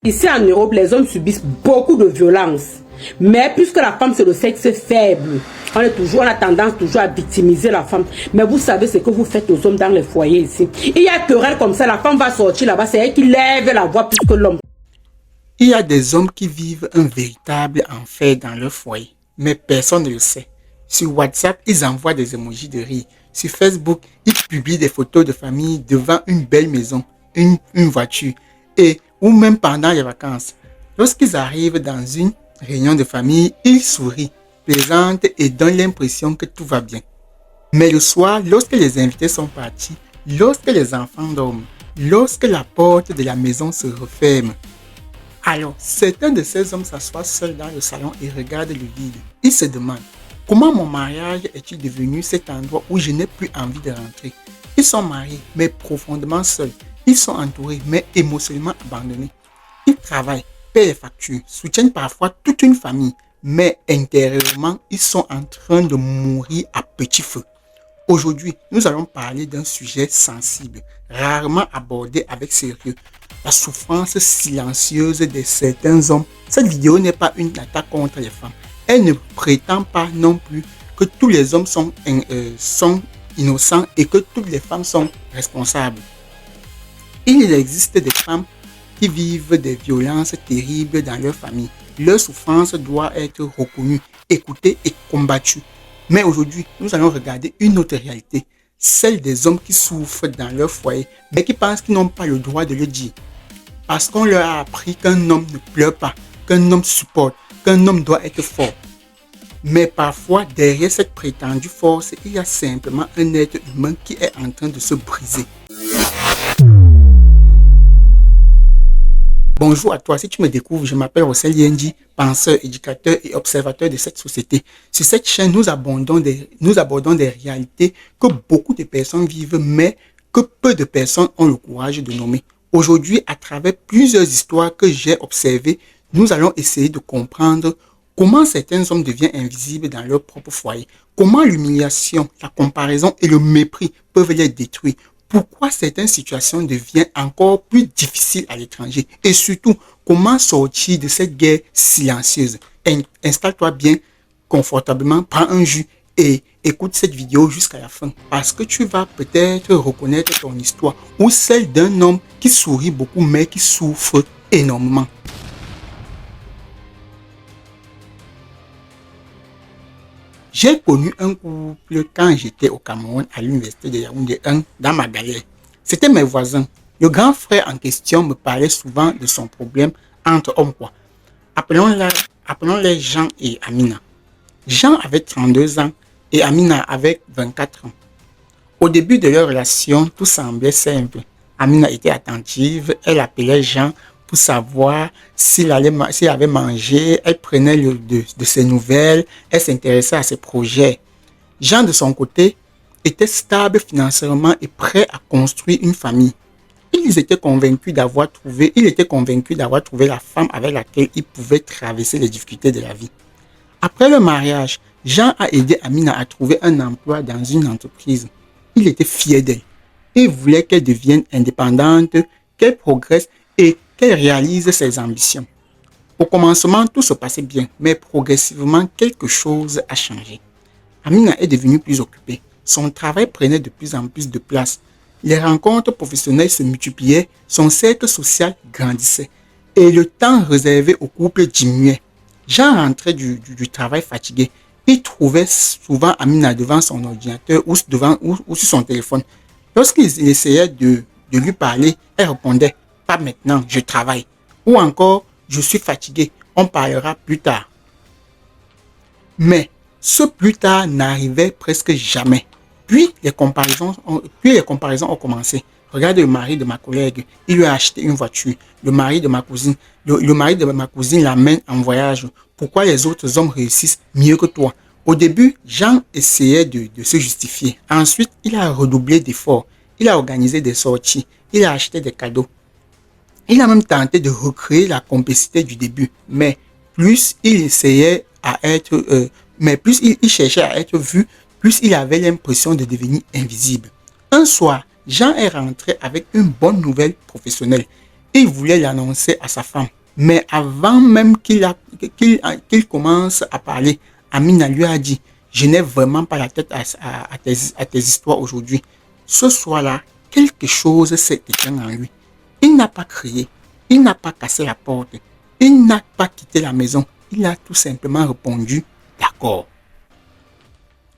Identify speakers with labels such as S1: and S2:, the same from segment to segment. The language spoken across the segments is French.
S1: Ici en Europe, les hommes subissent beaucoup de violences. Mais puisque la femme c'est le sexe faible, on a tendance toujours à victimiser la femme. Mais vous savez ce que vous faites aux hommes dans les foyers ici. Il y a querelle comme ça, la femme va sortir là-bas, c'est elle qui lève la voix plus que l'homme.
S2: Il y a des hommes qui vivent un véritable enfer dans leur foyer, mais personne ne le sait. Sur WhatsApp, ils envoient des emojis de rire. Sur Facebook, ils publient des photos de famille devant une belle maison, une voiture, ou même pendant les vacances. Lorsqu'ils arrivent dans une réunion de famille, ils sourient, plaisantent et donnent l'impression que tout va bien. Mais le soir, lorsque les invités sont partis, lorsque les enfants dorment, lorsque la porte de la maison se referme, alors certains de ces hommes s'assoient seuls dans le salon et regardent le vide. Ils se demandent, comment mon mariage est-il devenu cet endroit où je n'ai plus envie de rentrer? Ils sont mariés, mais profondément seuls. Ils sont entourés, mais émotionnellement abandonnés. Ils travaillent, paient les factures, soutiennent parfois toute une famille, mais intérieurement, ils sont en train de mourir à petit feu. Aujourd'hui, nous allons parler d'un sujet sensible, rarement abordé avec sérieux. La souffrance silencieuse de certains hommes. Cette vidéo n'est pas une attaque contre les femmes. Elle ne prétend pas non plus que tous les hommes sont innocents et que toutes les femmes sont responsables. Il existe des femmes qui vivent des violences terribles dans leur famille. Leur souffrance doit être reconnue, écoutée et combattue. Mais aujourd'hui, nous allons regarder une autre réalité, celle des hommes qui souffrent dans leur foyer, mais qui pensent qu'ils n'ont pas le droit de le dire. Parce qu'on leur a appris qu'un homme ne pleure pas, qu'un homme supporte, qu'un homme doit être fort. Mais parfois, derrière cette prétendue force, il y a simplement un être humain qui est en train de se briser. Bonjour à toi, si tu me découvres, je m'appelle Rossel Yendi, penseur, éducateur et observateur de cette société. Sur cette chaîne, nous abordons des réalités que beaucoup de personnes vivent, mais que peu de personnes ont le courage de nommer. Aujourd'hui, à travers plusieurs histoires que j'ai observées, nous allons essayer de comprendre comment certains hommes deviennent invisibles dans leur propre foyer, comment l'humiliation, la comparaison et le mépris peuvent les détruire, pourquoi certaines situations deviennent encore plus difficiles à l'étranger et surtout, comment sortir de cette guerre silencieuse. Installe-toi bien confortablement, prends un jus et écoute cette vidéo jusqu'à la fin parce que tu vas peut-être reconnaître ton histoire ou celle d'un homme qui sourit beaucoup mais qui souffre énormément. J'ai connu un couple quand j'étais au Cameroun à l'université de Yaoundé 1 dans ma galère. C'était mes voisins. Le grand frère en question me parlait souvent de son problème entre hommes. Appelons-les Jean et Amina. Jean avait 32 ans et Amina avait 24 ans. Au début de leur relation, tout semblait simple. Amina était attentive, elle appelait Jean pour savoir s'il avait mangé, elle prenait de ses nouvelles, elle s'intéressait à ses projets. Jean, de son côté, était stable financièrement et prêt à construire une famille. Il était convaincu d'avoir trouvé la femme avec laquelle il pouvait traverser les difficultés de la vie. Après le mariage, Jean a aidé Amina à trouver un emploi dans une entreprise. Il était fier d'elle. Il voulait qu'elle devienne indépendante, qu'elle progresse et qu'elle réalise ses ambitions. Au commencement, tout se passait bien, mais progressivement, quelque chose a changé. Amina est devenue plus occupée. Son travail prenait de plus en plus de place. Les rencontres professionnelles se multipliaient, son cercle social grandissait et le temps réservé au couple diminuait. Jean rentrait du travail fatigué. Il trouvait souvent Amina devant son ordinateur ou sur son téléphone. Lorsqu'il essayait de lui parler, elle répondait « Pas maintenant, je travaille » ou encore « Je suis fatigué, on parlera plus tard ». Mais ce plus tard n'arrivait presque jamais. Puis les comparaisons ont commencé. Regarde le mari de ma collègue, il lui a acheté une voiture. Le mari de ma cousine, le mari de ma cousine l'amène en voyage. Pourquoi les autres hommes réussissent mieux que toi? Au début, Jean essayait de se justifier. Ensuite, il a redoublé d'efforts. Il a organisé des sorties. Il a acheté des cadeaux. Il a même tenté de recréer la complicité du début. Mais plus il cherchait à être vu, plus il avait l'impression de devenir invisible. Un soir, Jean est rentré avec une bonne nouvelle professionnelle. Il voulait l'annoncer à sa femme. Mais avant même qu'il commence à parler, Amina lui a dit, je n'ai vraiment pas la tête à tes histoires aujourd'hui. Ce soir-là, quelque chose s'est éteint en lui. Il n'a pas crié, il n'a pas cassé la porte, il n'a pas quitté la maison. Il a tout simplement répondu, d'accord.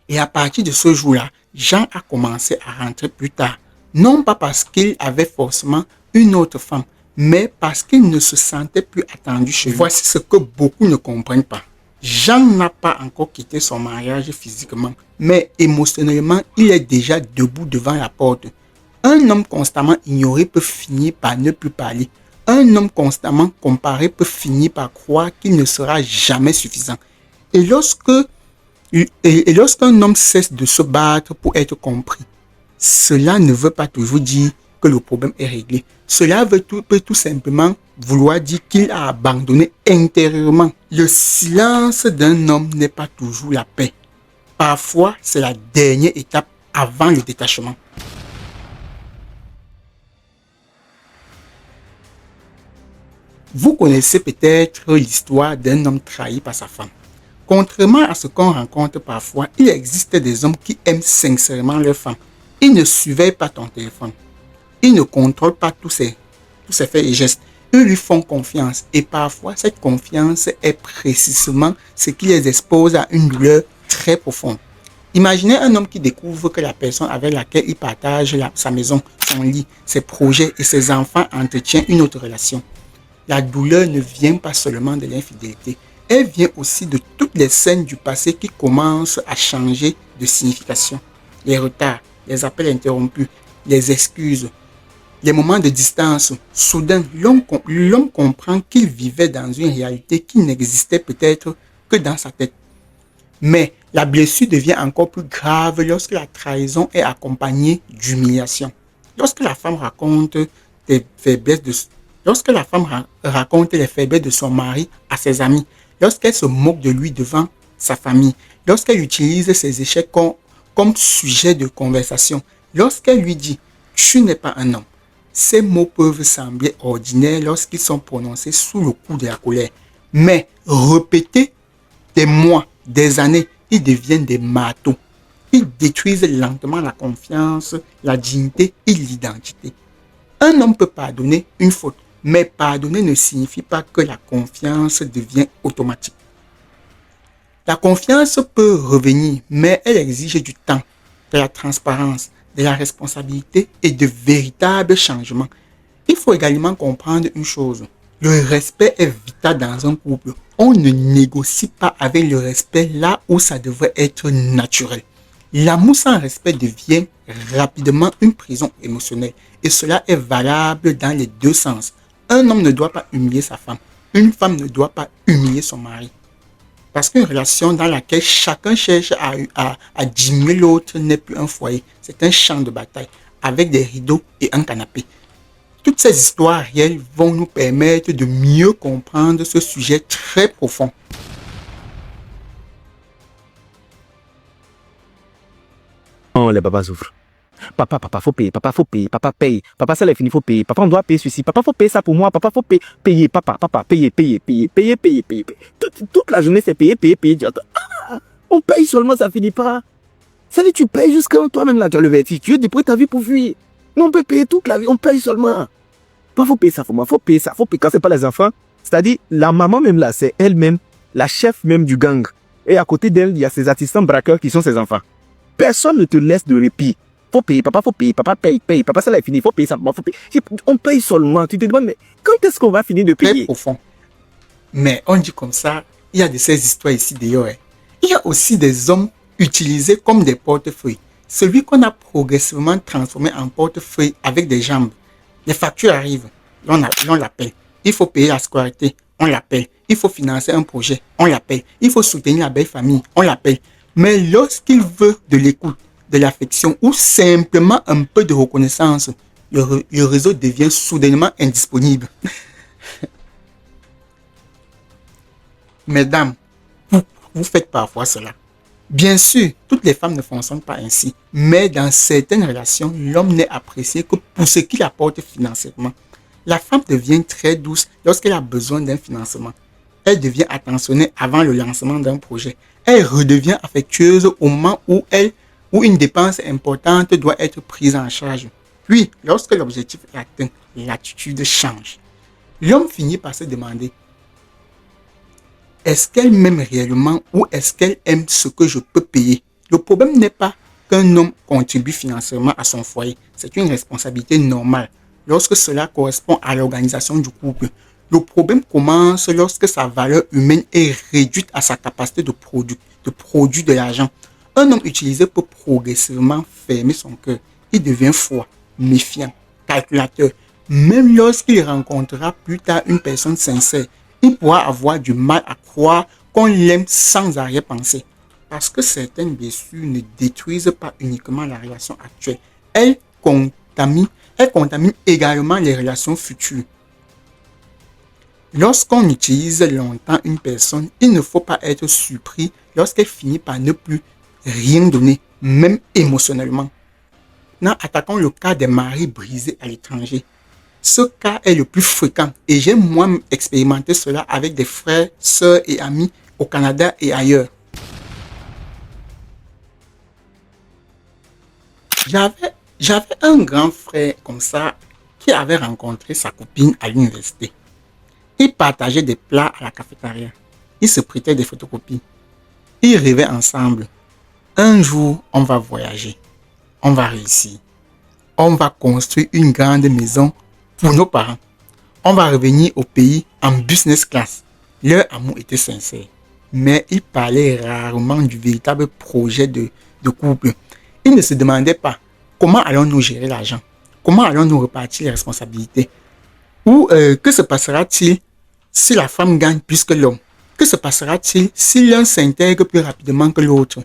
S2: Et à partir de ce jour-là, Jean a commencé à rentrer plus tard. Non pas parce qu'il avait forcément une autre femme, mais parce qu'il ne se sentait plus attendu chez lui. Voici ce que beaucoup ne comprennent pas. Jean n'a pas encore quitté son mariage physiquement, mais émotionnellement, il est déjà debout devant la porte. Un homme constamment ignoré peut finir par ne plus parler. Un homme constamment comparé peut finir par croire qu'il ne sera jamais suffisant. Et lorsqu'un homme cesse de se battre pour être compris, cela ne veut pas toujours dire que le problème est réglé. Cela peut tout simplement vouloir dire qu'il a abandonné intérieurement. Le silence d'un homme n'est pas toujours la paix. Parfois, c'est la dernière étape avant le détachement. Vous connaissez peut-être l'histoire d'un homme trahi par sa femme. Contrairement à ce qu'on rencontre parfois, il existe des hommes qui aiment sincèrement leur femme. Ils ne surveillent pas ton téléphone. Ils ne contrôlent pas tous ses faits et gestes. Ils lui font confiance. Et parfois, cette confiance est précisément ce qui les expose à une douleur très profonde. Imaginez un homme qui découvre que la personne avec laquelle il partage sa maison, son lit, ses projets et ses enfants entretient une autre relation. La douleur ne vient pas seulement de l'infidélité. Elle vient aussi de toutes les scènes du passé qui commencent à changer de signification. Les retards, les appels interrompus, les excuses, les moments de distance. Soudain, l'homme comprend qu'il vivait dans une réalité qui n'existait peut-être que dans sa tête. Mais la blessure devient encore plus grave lorsque la trahison est accompagnée d'humiliation. Lorsque la femme raconte les faiblesses de son mari à ses amis, lorsqu'elle se moque de lui devant sa famille, lorsqu'elle utilise ses échecs comme sujet de conversation, lorsqu'elle lui dit « tu n'es pas un homme », ces mots peuvent sembler ordinaires lorsqu'ils sont prononcés sous le coup de la colère. Mais répétés des mois, des années, ils deviennent des marteaux. Ils détruisent lentement la confiance, la dignité et l'identité. Un homme peut pardonner une faute, mais pardonner ne signifie pas que la confiance devient automatique. La confiance peut revenir, mais elle exige du temps, de la transparence, de la responsabilité et de véritables changements. Il faut également comprendre une chose. Le respect est vital dans un couple. On ne négocie pas avec le respect là où ça devrait être naturel. L'amour sans respect devient rapidement une prison émotionnelle et cela est valable dans les deux sens. Un homme ne doit pas humilier sa femme. Une femme ne doit pas humilier son mari. Parce qu'une relation dans laquelle chacun cherche à diminuer l'autre n'est plus un foyer. C'est un champ de bataille avec des rideaux et un canapé. Toutes ces histoires réelles vont nous permettre de mieux comprendre ce sujet très profond.
S3: Oh, les papas souffrent. Papa, faut payer, papa, paye. Papa, ça, c'est fini, faut payer. Papa, on doit payer ceci. Papa, faut payer ça pour moi. Papa, faut payer. Papa, payer. Toute la journée, c'est payer. On paye seulement, ça finit pas. Ça veut dire, tu payes jusqu'à toi-même, là, tu as le vertige. Tu veux déployer ta vie pour fuir. Non, on peut payer toute la vie, on paye seulement. Papa, faut payer ça pour moi, faut payer ça. Quand c'est pas les enfants, c'est-à-dire, la maman même là, c'est elle-même, la chef même du gang. Et à côté d'elle, il y a ses assistants braqueurs qui sont ses enfants. Personne ne te laisse de répit. Faut payer, papa paye. Papa, ça là est fini, faut payer ça. Faut payer. On paye seulement. Tu te demandes, mais quand est-ce qu'on va finir de payer?
S2: Très profond. Mais on dit comme ça, il y a de ces histoires ici d'ailleurs. Il y a aussi des hommes utilisés comme des portefeuilles. Celui qu'on a progressivement transformé en portefeuille avec des jambes. Les factures arrivent, on l'appelle. Il faut payer la scolarité, on l'appelle. Il faut financer un projet, on l'appelle. Il faut soutenir la belle famille, on l'appelle. Mais lorsqu'il veut de l'écoute, de l'affection ou simplement un peu de reconnaissance, le réseau devient soudainement indisponible. Mesdames, vous faites parfois cela. Bien sûr, toutes les femmes ne fonctionnent pas ainsi, mais dans certaines relations, l'homme n'est apprécié que pour ce qu'il apporte financièrement. La femme devient très douce lorsqu'elle a besoin d'un financement. Elle devient attentionnée avant le lancement d'un projet. Elle redevient affectueuse au moment où une dépense importante doit être prise en charge. Puis, lorsque l'objectif est atteint, l'attitude change. L'homme finit par se demander, est-ce qu'elle m'aime réellement ou est-ce qu'elle aime ce que je peux payer? Le problème n'est pas qu'un homme contribue financièrement à son foyer. C'est une responsabilité normale lorsque cela correspond à l'organisation du couple. Le problème commence lorsque sa valeur humaine est réduite à sa capacité de produire de l'argent. Un homme utilisé peut progressivement fermer son cœur. Il devient froid, méfiant, calculateur. Même lorsqu'il rencontrera plus tard une personne sincère, il pourra avoir du mal à croire qu'on l'aime sans arrière-pensée. Parce que certaines blessures ne détruisent pas uniquement la relation actuelle. Elles contaminent également les relations futures. Lorsqu'on utilise longtemps une personne, il ne faut pas être surpris lorsqu'elle finit par ne plus rien donner, même émotionnellement. Maintenant, attaquons le cas des maris brisés à l'étranger. Ce cas est le plus fréquent et j'ai moi-même expérimenté cela avec des frères, sœurs et amis au Canada et ailleurs. J'avais un grand frère comme ça qui avait rencontré sa copine à l'université. Ils partageaient des plats à la cafétéria. Ils se prêtaient des photocopies. Ils rêvaient ensemble. Un jour, on va voyager. On va réussir. On va construire une grande maison pour nos parents. On va revenir au pays en business class. Leur amour était sincère. Mais ils parlaient rarement du véritable projet de couple. Ils ne se demandaient pas comment allons-nous gérer l'argent, comment allons-nous repartir les responsabilités, ou que se passera-t-il si la femme gagne plus que l'homme, que se passera-t-il si l'un s'intègre plus rapidement que l'autre,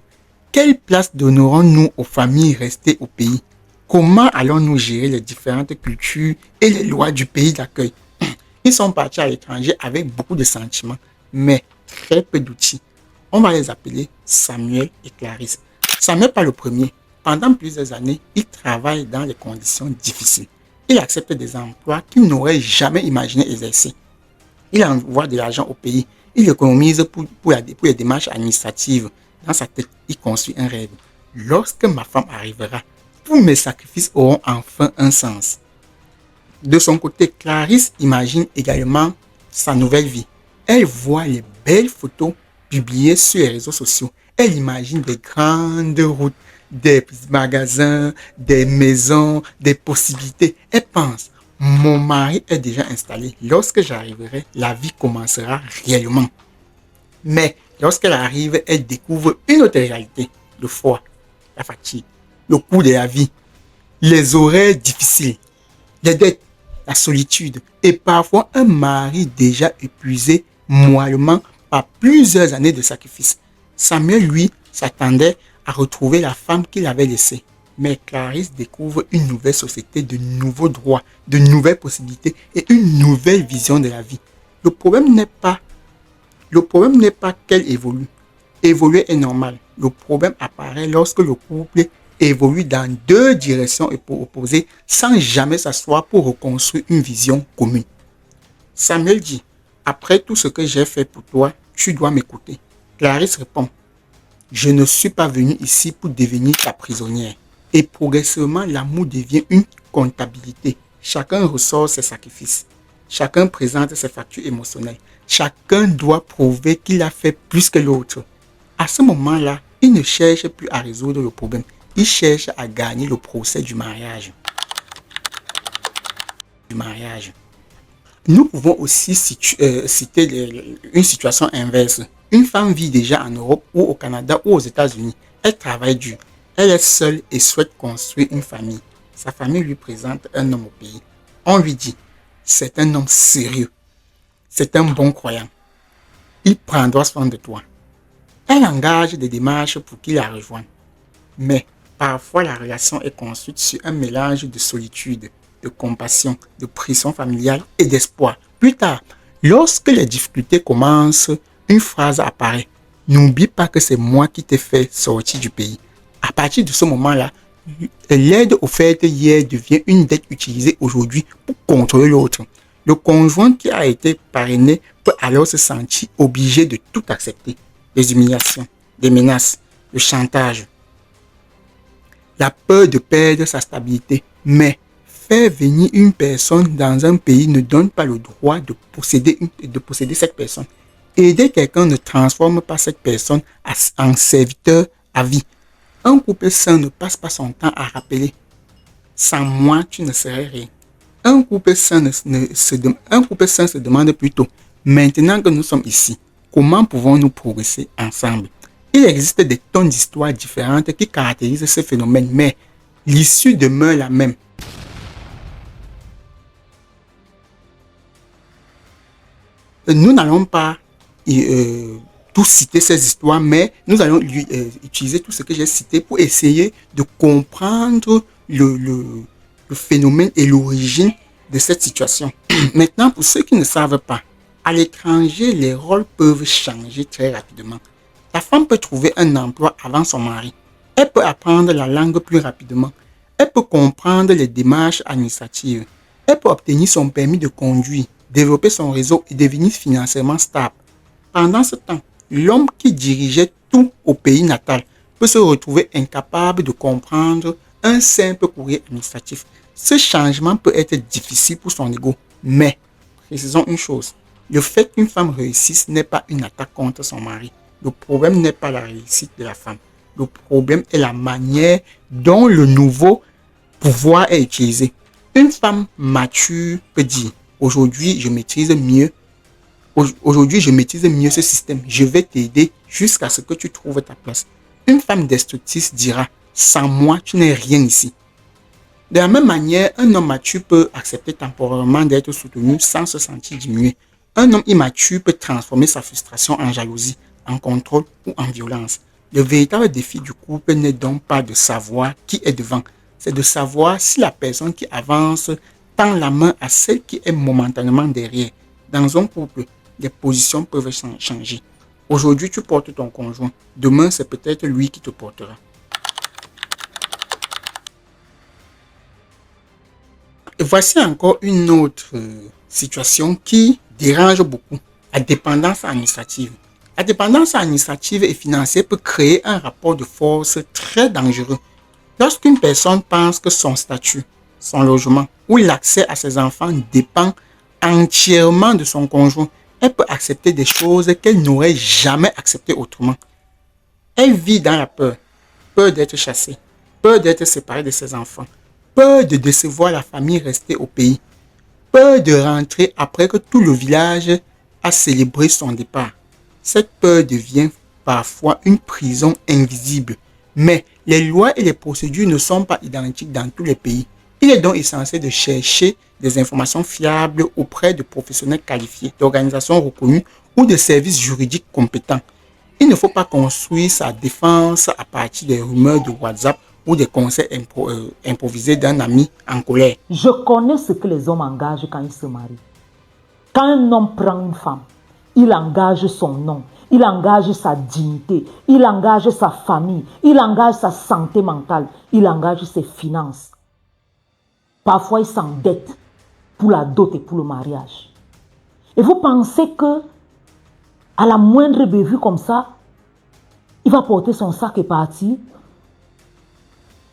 S2: quelle place donnerons-nous aux familles restées au pays, comment allons-nous gérer les différentes cultures et les lois du pays d'accueil. Ils sont partis à l'étranger avec beaucoup de sentiments, mais très peu d'outils. On va les appeler Samuel et Clarisse. Samuel pas le premier. Pendant plusieurs années, il travaille dans des conditions difficiles. Il accepte des emplois qu'il n'aurait jamais imaginé exercer. Il envoie de l'argent au pays. Il économise pour les démarches administratives. Dans sa tête, il construit un rêve. Lorsque ma femme arrivera, tous mes sacrifices auront enfin un sens. De son côté, Clarisse imagine également sa nouvelle vie. Elle voit les belles photos publiées sur les réseaux sociaux. Elle imagine des grandes routes, des magasins, des maisons, des possibilités. Elle pense, mon mari est déjà installé. Lorsque j'arriverai, la vie commencera réellement. Mais lorsqu'elle arrive, elle découvre une autre réalité. Le froid, la fatigue, le coût de la vie, les horaires difficiles, les dettes, la solitude et parfois un mari déjà épuisé moralement par plusieurs années de sacrifices. Samuel, lui, s'attendait à retrouver la femme qu'il avait laissée. Mais Clarisse découvre une nouvelle société, de nouveaux droits, de nouvelles possibilités et une nouvelle vision de la vie. Le problème n'est pas qu'elle évolue. Évoluer est normal. Le problème apparaît lorsque le couple évolue dans deux directions opposées sans jamais s'asseoir pour reconstruire une vision commune. Samuel dit, après tout ce que j'ai fait pour toi, tu dois m'écouter. Clarisse répond, je ne suis pas venu ici pour devenir ta prisonnière. Et progressivement, l'amour devient une comptabilité. Chacun ressort ses sacrifices. Chacun présente ses factures émotionnelles. Chacun doit prouver qu'il a fait plus que l'autre. À ce moment-là, il ne cherche plus à résoudre le problème. Il cherche à gagner le procès du mariage. Nous pouvons aussi citer une situation inverse. Une femme vit déjà en Europe ou au Canada ou aux États-Unis. Elle travaille dur. Elle est seule et souhaite construire une famille. Sa famille lui présente un homme au pays. On lui dit, c'est un homme sérieux. C'est un bon croyant. Il prendra soin de toi. Elle engage des démarches pour qu'il la rejoigne. Mais parfois la relation est construite sur un mélange de solitude, de compassion, de pression familiale et d'espoir. Plus tard, lorsque les difficultés commencent, une phrase apparaît. N'oublie pas que c'est moi qui t'ai fait sortir du pays. À partir de ce moment-là, L'aide offerte hier devient une dette utilisée aujourd'hui pour contrôler l'autre. Le conjoint qui a été parrainé peut alors se sentir obligé de tout accepter. Les humiliations, des menaces, le chantage, la peur de perdre sa stabilité. Mais faire venir une personne dans un pays ne donne pas le droit de posséder cette personne. Aider quelqu'un ne transforme pas cette personne en serviteur à vie. Un couple sain ne passe pas son temps à rappeler « sans moi, tu ne serais rien ». Un couple sain se demande plutôt « maintenant que nous sommes ici, comment pouvons-nous progresser ensemble ?» Il existe des tonnes d'histoires différentes qui caractérisent ce phénomène, mais l'issue demeure la même. Nous n'allons pas tout citer ces histoires, mais nous allons utiliser tout ce que j'ai cité pour essayer de comprendre le phénomène et l'origine de cette situation. Maintenant, pour ceux qui ne savent pas, à l'étranger, les rôles peuvent changer très rapidement. La femme peut trouver un emploi avant son mari. Elle peut apprendre la langue plus rapidement. Elle peut comprendre les démarches administratives. Elle peut obtenir son permis de conduire, développer son réseau et devenir financièrement stable. Pendant ce temps, l'homme qui dirigeait tout au pays natal peut se retrouver incapable de comprendre un simple courrier administratif. Ce changement peut être difficile pour son ego, mais précisons une chose, le fait qu'une femme réussisse n'est pas une attaque contre son mari. Le problème n'est pas la réussite de la femme. Le problème est la manière dont le nouveau pouvoir est utilisé. Une femme mature peut dire « Aujourd'hui, je maîtrise mieux ce système. Je vais t'aider jusqu'à ce que tu trouves ta place. » Une femme destructrice dira « Sans moi, tu n'es rien ici. » De la même manière, un homme mature peut accepter temporairement d'être soutenu sans se sentir diminué. Un homme immature peut transformer sa frustration en jalousie, en contrôle ou en violence. Le véritable défi du couple n'est donc pas de savoir qui est devant, c'est de savoir si la personne qui avance tend la main à celle qui est momentanément derrière. Dans un couple, les positions peuvent changer. Aujourd'hui, tu portes ton conjoint. Demain, c'est peut-être lui qui te portera. Et voici encore une autre situation qui dérange beaucoup. La dépendance administrative. La dépendance administrative et financière peut créer un rapport de force très dangereux. Lorsqu'une personne pense que son statut, son logement ou l'accès à ses enfants dépend entièrement de son conjoint, elle peut accepter des choses qu'elle n'aurait jamais acceptées autrement. Elle vit dans la peur d'être chassée, peur d'être séparée de ses enfants, peur de décevoir la famille restée au pays, peur de rentrer après que tout le village a célébré son départ. Cette peur devient parfois une prison invisible, mais les lois et les procédures ne sont pas identiques dans tous les pays. Il est donc essentiel de chercher des informations fiables auprès de professionnels qualifiés, d'organisations reconnues ou de services juridiques compétents. Il ne faut pas construire sa défense à partir des rumeurs de WhatsApp ou des conseils improvisés d'un ami en colère.
S4: Je connais ce que les hommes engagent quand ils se marient. Quand un homme prend une femme, il engage son nom, il engage sa dignité, il engage sa famille, il engage sa santé mentale, il engage ses finances. Parfois, il s'endette pour la dot et pour le mariage. Et vous pensez que à la moindre bévue comme ça, il va porter son sac et partir?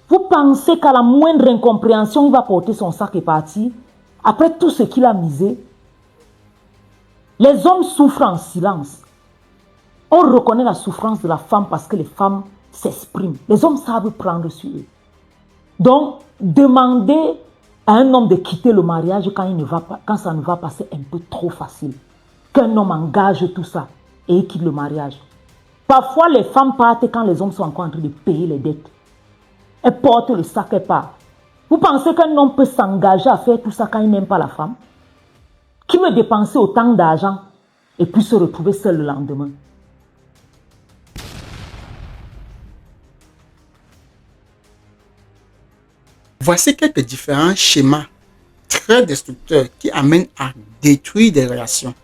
S4: Vous pensez qu'à la moindre incompréhension, il va porter son sac et partir? Après tout ce qu'il a misé? Les hommes souffrent en silence. On reconnaît la souffrance de la femme parce que les femmes s'expriment. Les hommes savent prendre sur eux. Donc, demander à un homme de quitter le mariage quand ça ne va pas, c'est un peu trop facile. Qu'un homme engage tout ça et il quitte le mariage. Parfois, les femmes partent quand les hommes sont encore en train de payer les dettes. Elles portent le sac et partent. Vous pensez qu'un homme peut s'engager à faire tout ça quand il n'aime pas la femme? Qui veut dépenser autant d'argent et puis se retrouver seul le lendemain?
S2: Voici quelques différents schémas très destructeurs qui amènent à détruire des relations.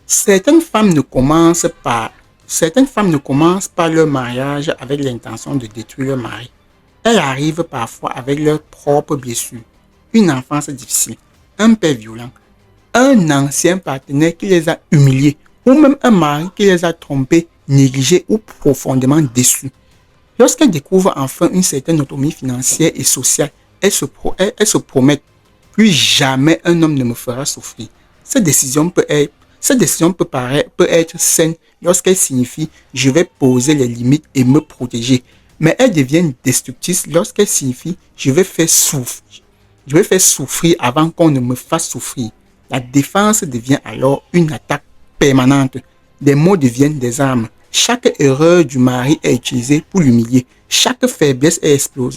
S2: Certaines femmes ne commencent par Certaines femmes ne commencent pas leur mariage avec l'intention de détruire leur mari. Elles arrivent parfois avec leurs propres blessures, une enfance difficile, un père violent, un ancien partenaire qui les a humiliés, ou même un mari qui les a trompés, négligés ou profondément déçus. Lorsqu'elles découvrent enfin une certaine autonomie financière et sociale, elles se promettent: plus jamais un homme ne me fera souffrir. Cette décision peut être saine lorsqu'elle signifie: je vais poser les limites et me protéger. Mais elle devient destructrice lorsqu'elle signifie: je vais faire souffrir avant qu'on ne me fasse souffrir. La défense devient alors une attaque permanente. Des mots deviennent des armes. Chaque erreur du mari est utilisée pour l'humilier. Chaque faiblesse est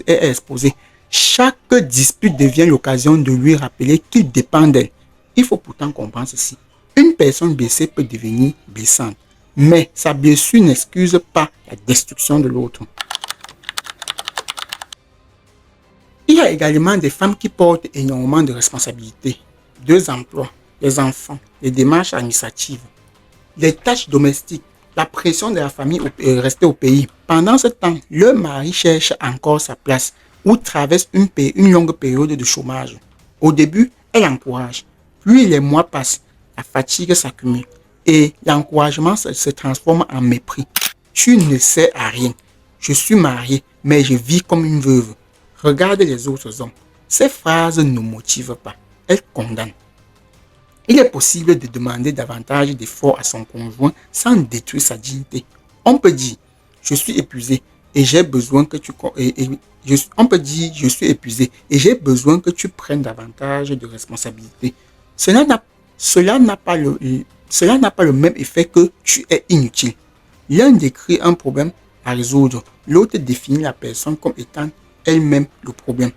S2: exposée. Chaque dispute devient l'occasion de lui rappeler qu'il dépend d'elle. Il faut pourtant comprendre ceci. Une personne blessée peut devenir blessante, mais sa blessure n'excuse pas la destruction de l'autre. Il y a également des femmes qui portent énormément de responsabilités. 2 emplois, les enfants, les démarches administratives, les tâches domestiques, la pression de la famille restée au pays. Pendant ce temps, le mari cherche encore sa place ou traverse une longue période de chômage. Au début, elle encourage. Puis les mois passent, la fatigue s'accumule et l'encouragement se transforme en mépris. Tu ne sais à rien. Je suis mariée, mais je vis comme une veuve. Regarde les autres hommes. Ces phrases ne motivent pas. Elles condamnent. Il est possible de demander davantage d'efforts à son conjoint sans détruire sa dignité. On peut dire: je suis épuisé et j'ai besoin que tu prennes davantage de responsabilités. Cela n'a pas le même effet que tu es inutile. L'un décrit un problème à résoudre, l'autre définit la personne comme étant elle-même le problème.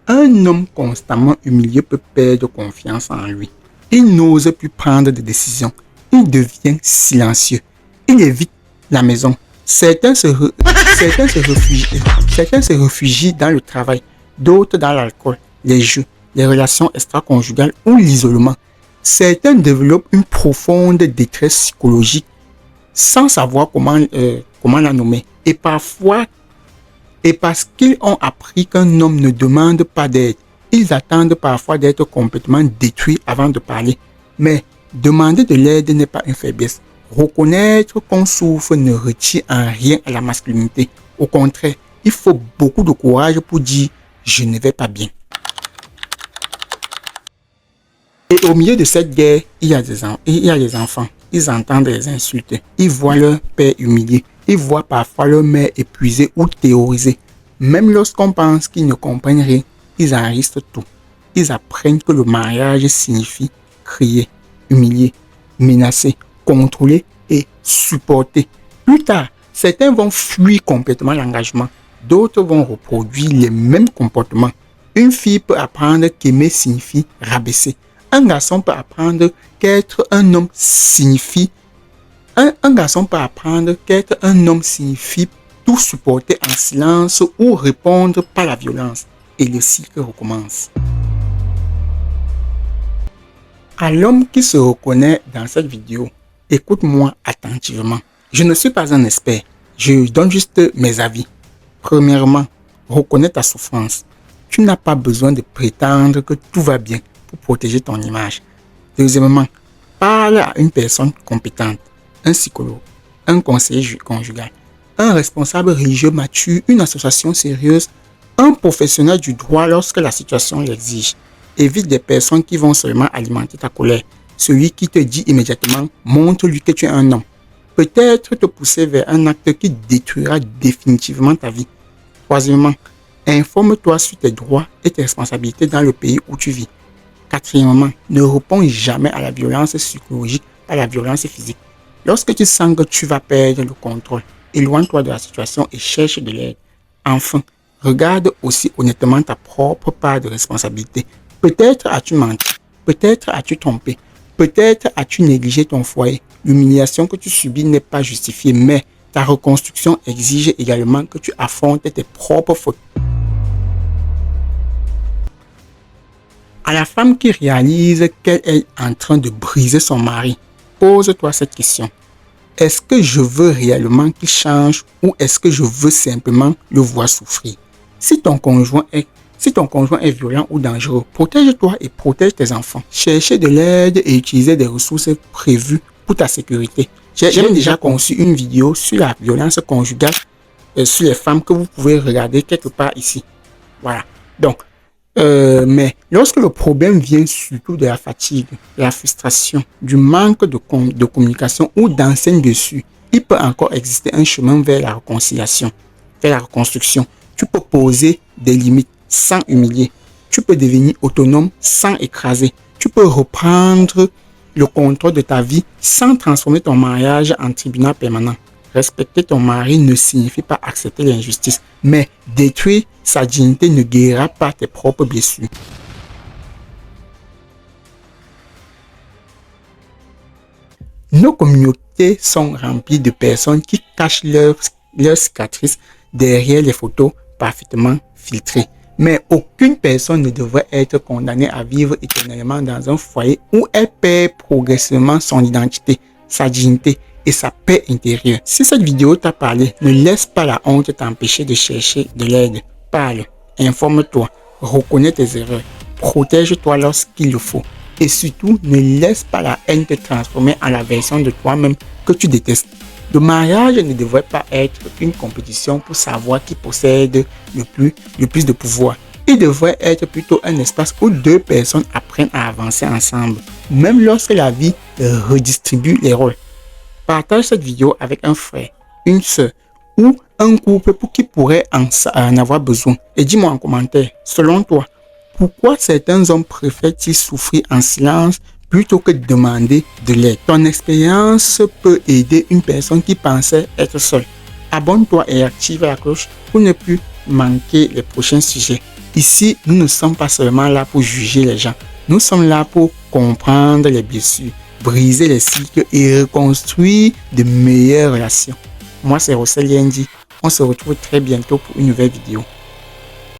S2: Un homme constamment humilié peut perdre confiance en lui. Il n'ose plus prendre de décisions. Il devient silencieux. Il évite la maison. Certains se réfugient dans le travail, d'autres dans l'alcool, les jeux, les relations extra-conjugales ou l'isolement. Certains développent une profonde détresse psychologique sans savoir comment la nommer. Et parfois, parce qu'ils ont appris qu'un homme ne demande pas d'aide, ils attendent parfois d'être complètement détruits avant de parler. Mais demander de l'aide n'est pas une faiblesse. Reconnaître qu'on souffre ne retire en rien à la masculinité. Au contraire, il faut beaucoup de courage pour dire: je ne vais pas bien. Et au milieu de cette guerre, il y a les enfants. Ils entendent les insultes. Ils voient leur père humilié. Ils voient parfois leur mère épuisée ou terrorisée. Même lorsqu'on pense qu'ils ne comprennent rien, ils enregistrent tout. Ils apprennent que le mariage signifie crier, humilier, menacer, contrôler et supporter. Plus tard, certains vont fuir complètement l'engagement. D'autres vont reproduire les mêmes comportements. Une fille peut apprendre qu'aimer signifie rabaisser. Un garçon peut apprendre qu'être un homme signifie tout supporter en silence ou répondre par la violence. Et le cycle recommence. À l'homme qui se reconnaît dans cette vidéo, écoute-moi attentivement. Je ne suis pas un expert. Je donne juste mes avis. Premièrement, reconnais ta souffrance. Tu n'as pas besoin de prétendre que tout va bien pour protéger ton image. Deuxièmement, parle à une personne compétente, un psychologue, un conseiller conjugal, un responsable religieux mature, une association sérieuse, un professionnel du droit lorsque la situation l'exige. Évite des personnes qui vont seulement alimenter ta colère. Celui qui te dit immédiatement: montre-lui que tu es un homme, peut-être te pousser vers un acte qui détruira définitivement ta vie. Troisièmement, informe-toi sur tes droits et tes responsabilités dans le pays où tu vis. Quatrièmement, ne réponds jamais à la violence psychologique, à la violence physique. Lorsque tu sens que tu vas perdre le contrôle, éloigne-toi de la situation et cherche de l'aide. Enfin, regarde aussi honnêtement ta propre part de responsabilité. Peut-être as-tu menti, peut-être as-tu trompé, peut-être as-tu négligé ton foyer. L'humiliation que tu subis n'est pas justifiée, mais ta reconstruction exige également que tu affrontes tes propres fautes. À la femme qui réalise qu'elle est en train de briser son mari, pose-toi cette question. Est-ce que je veux réellement qu'il change ou est-ce que je veux simplement le voir souffrir? Si ton conjoint est violent ou dangereux, protège-toi et protège tes enfants. Cherchez de l'aide et utilisez des ressources prévues pour ta sécurité. J'ai déjà conçu une vidéo sur la violence conjugale sur les femmes que vous pouvez regarder quelque part ici. Voilà. Donc, mais lorsque le problème vient surtout de la fatigue, de la frustration, du manque de communication ou d'enseigne dessus, il peut encore exister un chemin vers la réconciliation, vers la reconstruction. Tu peux poser des limites sans humilier. Tu peux devenir autonome sans écraser. Tu peux reprendre le contrôle de ta vie sans transformer ton mariage en tribunal permanent. Respecter ton mari ne signifie pas accepter l'injustice, mais détruire sa dignité ne guérira pas tes propres blessures. Nos communautés sont remplies de personnes qui cachent leurs cicatrices derrière les photos parfaitement filtrées. Mais aucune personne ne devrait être condamnée à vivre éternellement dans un foyer où elle perd progressivement son identité, sa dignité et sa paix intérieure. Si cette vidéo t'a parlé, ne laisse pas la honte t'empêcher de chercher de l'aide. Parle, informe-toi, reconnais tes erreurs, protège-toi lorsqu'il le faut. Et surtout, ne laisse pas la haine te transformer en la version de toi-même que tu détestes. Le mariage ne devrait pas être une compétition pour savoir qui possède le plus de pouvoir. Il devrait être plutôt un espace où deux personnes apprennent à avancer ensemble, même lorsque la vie redistribue les rôles. Partage cette vidéo avec un frère, une sœur ou un couple pour qui pourrait en avoir besoin. Et dis-moi en commentaire, selon toi, pourquoi certains hommes préfèrent-ils souffrir en silence plutôt que de demander de l'aide? Ton expérience peut aider une personne qui pensait être seule. Abonne-toi et active la cloche pour ne plus manquer les prochains sujets. Ici, nous ne sommes pas seulement là pour juger les gens. Nous sommes là pour comprendre les blessures, briser les cycles et reconstruire de meilleures relations. Moi, c'est Rossel Yendi. On se retrouve très bientôt pour une nouvelle vidéo.